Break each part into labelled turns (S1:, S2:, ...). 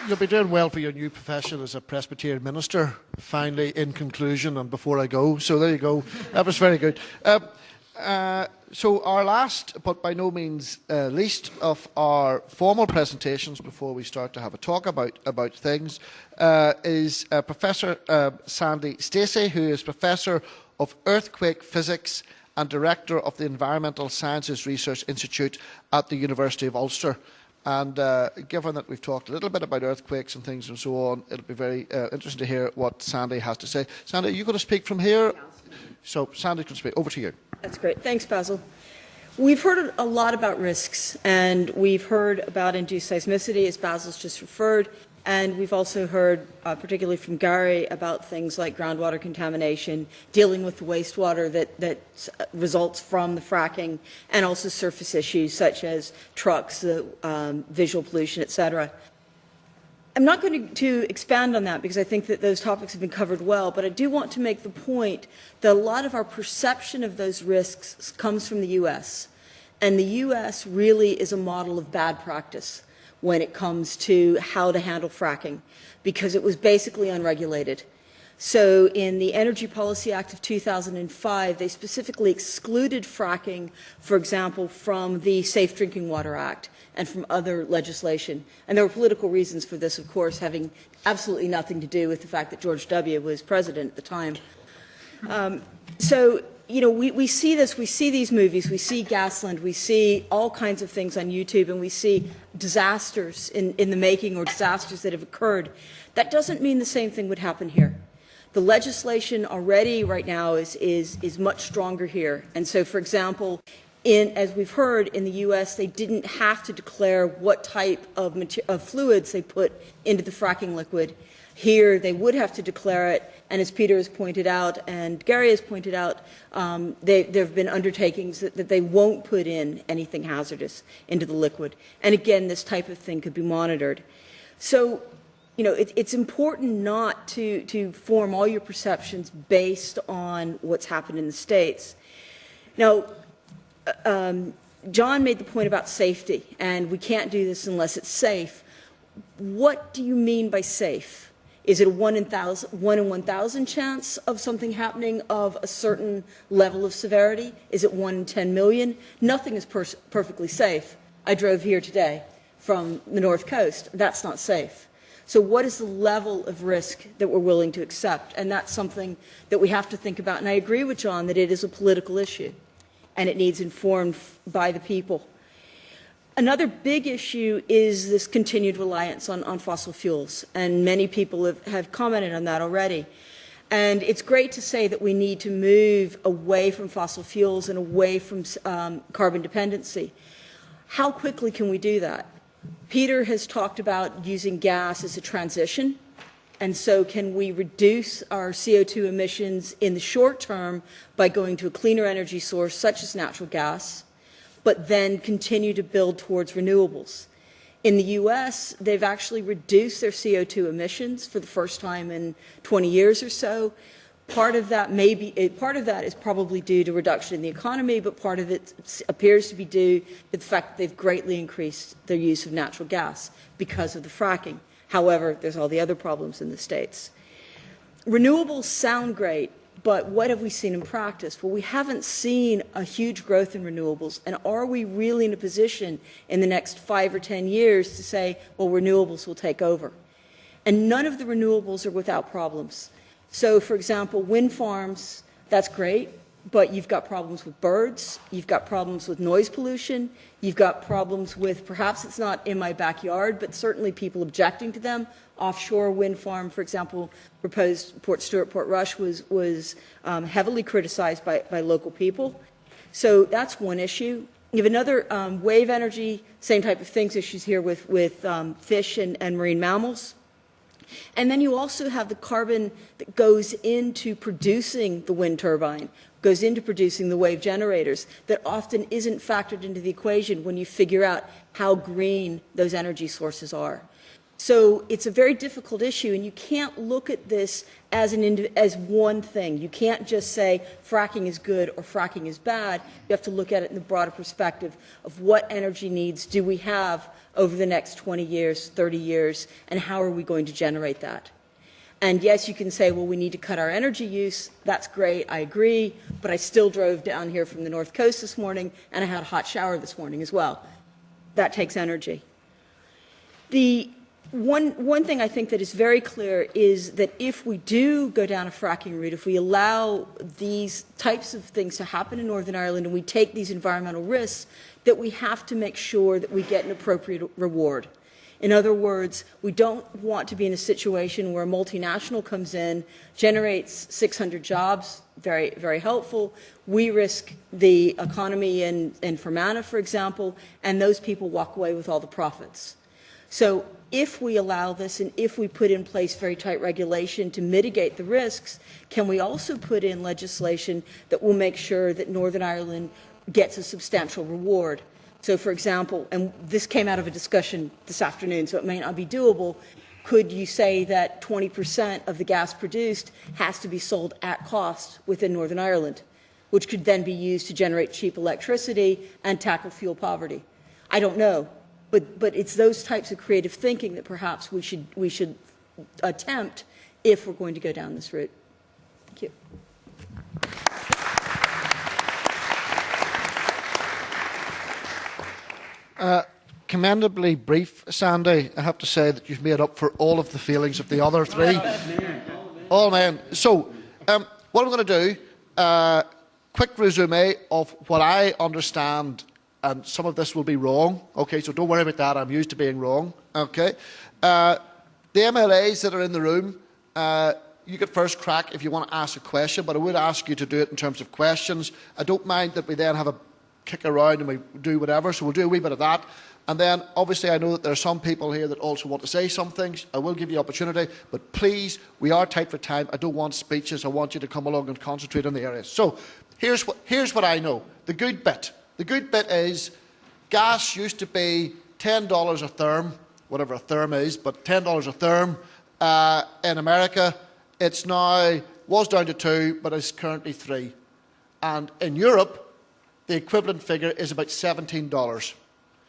S1: you'll be doing well for your new profession as a Presbyterian minister, finally, in conclusion, and before I go. So there you go. That was very good. So our last, but by no means least, of our formal presentations before we start to have a talk about things is Professor Sandy Steacy, who is Professor of Earthquake Physics and Director of the Environmental Sciences Research Institute at the University of Ulster. And given that we've talked a little bit about earthquakes and things and so on, it'll be very interesting to hear what Sandy has to say. Sandy, are you going to speak from here? So Sandy can speak. Over to you.
S2: That's great. Thanks, Basil. We've heard a lot about risks, and we've heard about induced seismicity, as Basil's just referred, and we've also heard, particularly from Gary, about things like groundwater contamination, dealing with the wastewater that results from the fracking, and also surface issues such as trucks, visual pollution, etc. I'm not going to expand on that because I think that those topics have been covered well, but I do want to make the point that a lot of our perception of those risks comes from the U.S., and the U.S. really is a model of bad practice when it comes to how to handle fracking, because it was basically unregulated. So in the Energy Policy Act of 2005, they specifically excluded fracking, for example, from the Safe Drinking Water Act and from other legislation. And there were political reasons for this, of course, having absolutely nothing to do with the fact that George W. was president at the time. So, you know, we see this, we see these movies, we see Gasland, we see all kinds of things on YouTube, and we see disasters in the making or disasters that have occurred. That doesn't mean the same thing would happen here. The legislation already right now is much stronger here. And so, for example, as we've heard, in the U.S., they didn't have to declare what type of fluids they put into the fracking liquid. Here, they would have to declare it, and as Peter has pointed out and Gary has pointed out, there have been undertakings that they won't put in anything hazardous into the liquid. And again, this type of thing could be monitored. So, you know, it's important not to form all your perceptions based on what's happened in the States. Now, John made the point about safety, and we can't do this unless it's safe. What do you mean by safe? Is it a 1 in 1,000 chance of something happening of a certain level of severity? Is it 1 in 10 million? Nothing is perfectly safe. I drove here today from the North Coast. That's not safe. So what is the level of risk that we're willing to accept? And that's something that we have to think about. And I agree with John that it is a political issue, and it needs informed by the people. Another big issue is this continued reliance on fossil fuels, and many people have commented on that already. And it's great to say that we need to move away from fossil fuels and away from carbon dependency. How quickly can we do that? Peter has talked about using gas as a transition, and so can we reduce our CO2 emissions in the short term by going to a cleaner energy source such as natural gas, but then continue to build towards renewables. In the U.S., they've actually reduced their CO2 emissions for the first time in 20 years or so. Part of that is probably due to reduction in the economy, but part of it appears to be due to the fact that they've greatly increased their use of natural gas because of the fracking. However, there's all the other problems in the States. Renewables sound great, but what have we seen in practice? Well, we haven't seen a huge growth in renewables, and are we really in a position in the next 5 or 10 years to say, well, renewables will take over? And none of the renewables are without problems. So, for example, wind farms, that's great, but you've got problems with birds, you've got problems with noise pollution, you've got problems with, perhaps it's not in my backyard, but certainly people objecting to them. Offshore wind farm, for example, proposed Port Stewart, Port Rush was heavily criticized by local people. So that's one issue. You have another wave energy, same type of things, issues here with fish and marine mammals. And then you also have the carbon that goes into producing the wind turbine, goes into producing the wave generators, that often isn't factored into the equation when you figure out how green those energy sources are. So it's a very difficult issue, and you can't look at this as one thing. You can't just say fracking is good or fracking is bad. You have to look at it in the broader perspective of what energy needs do we have over the next 20 years, 30 years, and how are we going to generate that? And yes, you can say, well, we need to cut our energy use. That's great, I agree, but I still drove down here from the North Coast this morning, and I had a hot shower this morning as well. That takes energy. The one thing I think that is very clear is that if we do go down a fracking route, if we allow these types of things to happen in Northern Ireland and we take these environmental risks, that we have to make sure that we get an appropriate reward. In other words, we don't want to be in a situation where a multinational comes in, generates 600 jobs, very, very helpful. We risk the economy in Fermanagh, for example, and those people walk away with all the profits. So if we allow this and if we put in place very tight regulation to mitigate the risks, can we also put in legislation that will make sure that Northern Ireland gets a substantial reward? So, for example, and this came out of a discussion this afternoon, so it may not be doable, could you say that 20% of the gas produced has to be sold at cost within Northern Ireland, which could then be used to generate cheap electricity and tackle fuel poverty? I don't know. But it's those types of creative thinking that perhaps we should attempt if we're going to go down this route. Thank you.
S1: Commendably brief, Sandy. I have to say that you've made up for all of the feelings of the other three. All men. So, what I'm going to do, quick resume of what I understand. And some of this will be wrong, okay, so don't worry about that, I'm used to being wrong, okay. The MLAs that are in the room, you get first crack if you want to ask a question, but I would ask you to do it in terms of questions. I don't mind that we then have a kick around and we do whatever, so we'll do a wee bit of that. And then, obviously, I know that there are some people here that also want to say some things. I will give you opportunity, but please, we are tight for time. I don't want speeches. I want you to come along and concentrate on the areas. So, here's what I know, the good bit. The good bit is gas used to be $10 a therm, whatever a therm is, but $10 a therm in America. It's now, was down to 2, but is currently 3. And in Europe, the equivalent figure is about $17.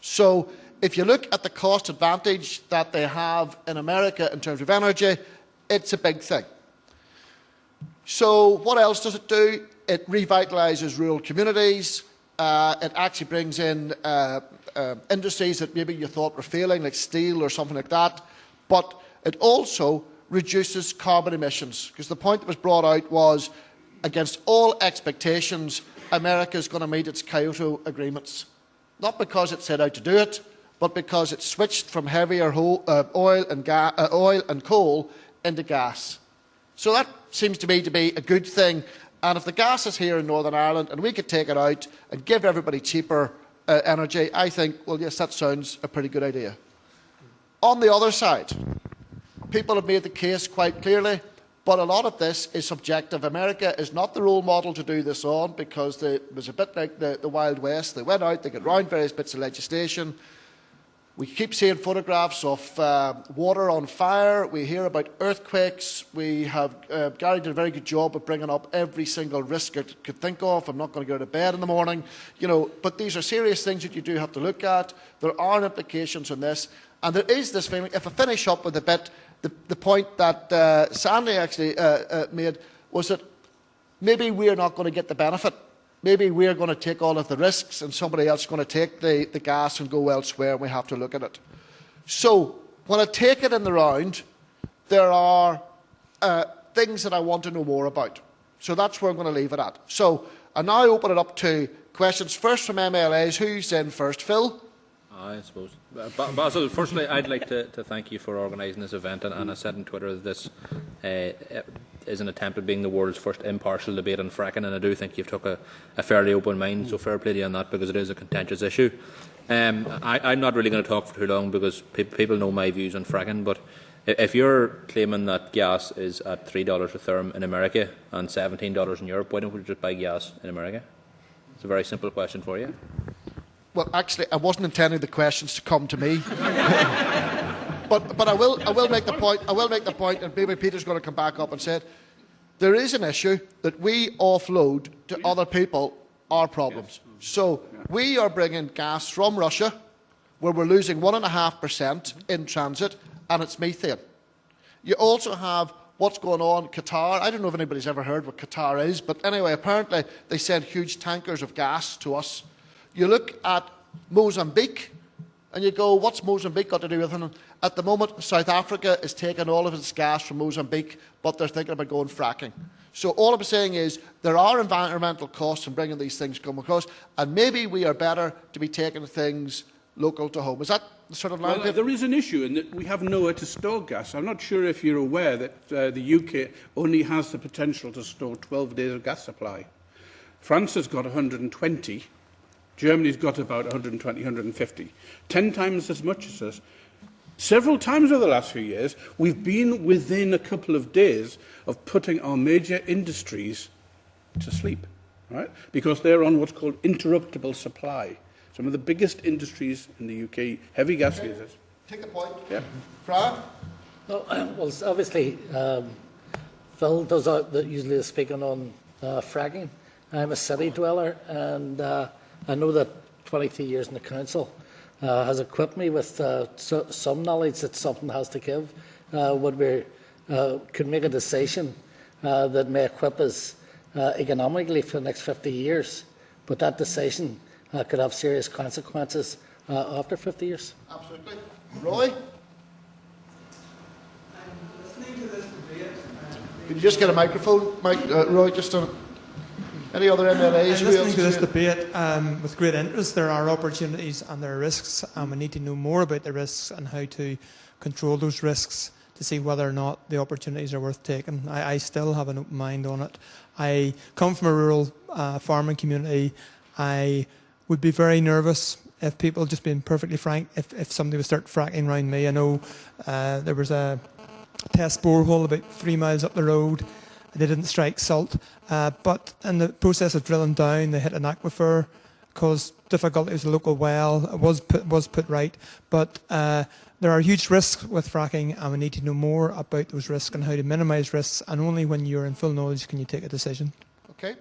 S1: So if you look at the cost advantage that they have in America in terms of energy, it's a big thing. So what else does it do? It revitalises rural communities. It actually brings in industries that maybe you thought were failing, like steel or something like that. But it also reduces carbon emissions, because the point that was brought out was, against all expectations, America is going to meet its Kyoto agreements. Not because it set out to do it, but because it switched from heavier oil and coal into gas. So that seems to me to be a good thing. And if the gas is here in Northern Ireland and we could take it out and give everybody cheaper energy, I think, well, yes, that sounds a pretty good idea. On the other side, people have made the case quite clearly, but a lot of this is subjective. America is not the role model to do this on, because it was a bit like the Wild West. They went out, they got round various bits of legislation. We keep seeing photographs of water on fire. We hear about earthquakes. We have Gary did a very good job of bringing up every single risk I could think of. I'm not going to go to bed in the morning, but these are serious things that you do have to look at. There are implications on this, and there is this feeling. If I finish up with a bit, the point that Sandy actually made was that maybe we're not going to get the benefit. Maybe we're going to take all of the risks and somebody else is going to take the gas and go elsewhere, and we have to look at it. So when I take it in the round, there are things that I want to know more about. So that's where I'm going to leave it at. So I now open it up to questions. First from MLAs. Who's in first? Phil?
S3: I suppose. Basil, firstly, I'd like to thank you for organising this event, and I said on Twitter that this is an attempt at being the world's first impartial debate on fracking, and I do think you've took a fairly open mind, so fair play to you on that, because it is a contentious issue. I'm not really going to talk for too long, because people know my views on fracking, but if you're claiming that gas is at $3 a therm in America and $17 in Europe, why don't we just buy gas in America? It's a very simple question for you.
S1: Well, actually, I wasn't intending the questions to come to me. but I will make the point. I will make the point, and maybe Peter's going to come back up and say it. There is an issue that we offload to other people our problems. So we are bringing gas from Russia, where we're losing 1.5% in transit, and it's methane. You also have what's going on in Qatar. I don't know if anybody's ever heard what Qatar is, but anyway, apparently they send huge tankers of gas to us. You look at Mozambique, and you go, what's Mozambique got to do with it? At the moment, South Africa is taking all of its gas from Mozambique, but they're thinking about going fracking. So all I'm saying is there are environmental costs in bringing these things come across, and maybe we are better to be taking things local to home. Is that the sort of line?
S4: Well, there is an issue in that we have nowhere to store gas. I'm not sure if you're aware that the UK only has the potential to store 12 days of gas supply. France has got 120. Germany's got about 120, 150. 10 times as much as us. Several times over the last few years, we've been within a couple of days of putting our major industries to sleep, right? Because they're on what's called interruptible supply. Some of the biggest industries in the UK, heavy gas users.
S1: Take the point.
S4: Yeah.
S1: Fra?
S5: Well, obviously, Phil does usually speaking on fracking. I'm a city dweller, and I know that 23 years in the council has equipped me with some knowledge that something has to give. Would we could make a decision that may equip us economically for the next 50 years, but that decision could have serious consequences after 50 years.
S1: Absolutely. Roy?
S6: I'm listening to this debate.
S1: Could you just get a microphone, Roy, just on any other MLAs?
S6: I'm listening to this debate with great interest. There are opportunities and there are risks, and we need to know more about the risks and how to control those risks to see whether or not the opportunities are worth taking. I still have an open mind on it. I come from a rural farming community. I would be very nervous if people, just being perfectly frank, if somebody would start fracking around me. I know there was a test borehole about 3 miles up the road. They didn't strike salt, but in the process of drilling down, they hit an aquifer, caused difficulties. A local well was put right, but there are huge risks with fracking, and we need to know more about those risks and how to minimise risks. And only when you're in full knowledge can you take a decision.
S1: Okay.